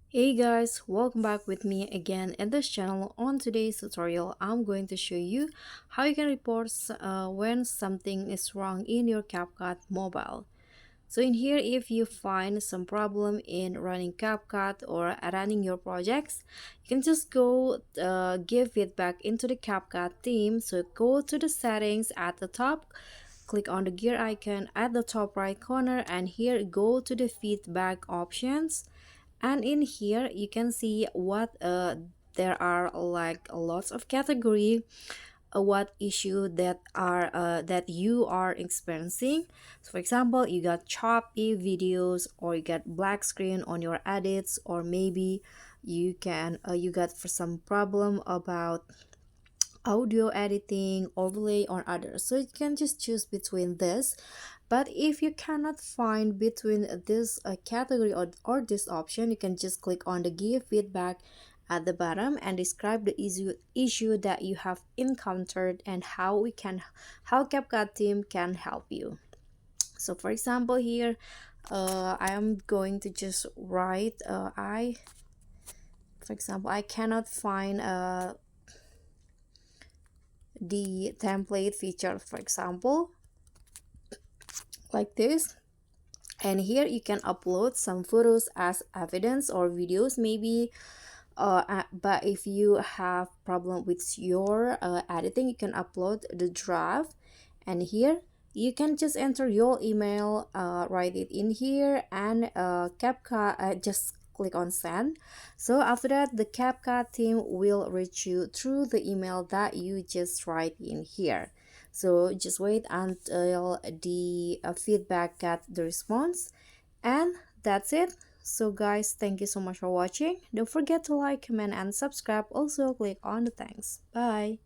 Hey guys, welcome back with me again in this channel. On today's tutorial, I'm going to show you how you can report when something is wrong in your CapCut mobile. So in here, if you find some problem in running CapCut or running your projects, you can just go give feedback into the CapCut team. So go to the settings at the top, click on the gear icon at the top right corner, and here go to the feedback options. And in here you can see what there are like lots of category, what issue that you are experiencing. So for example, you got choppy videos, or you got black screen on your edits, or maybe you got for some problem about audio editing, overlay, or others. So you can just choose between this. But if you cannot find between this category or this option, you can just click on the give feedback at the bottom and describe the issue that you have encountered and how CapCut team can help you. So for example, here I am going to just write for example, I cannot find the template feature, for example, like this. And here you can upload some photos as evidence, or videos maybe, but if you have problem with your editing, you can upload the draft. And here you can just enter your email, write it in here, and CapCut, just click on send. So after that, the CapCut team will reach you through the email that you just write in here. So just wait until the feedback get the response, and that's it. So guys, thank you so much for watching. Don't forget to like, comment, and subscribe. Also click on the thanks. Bye.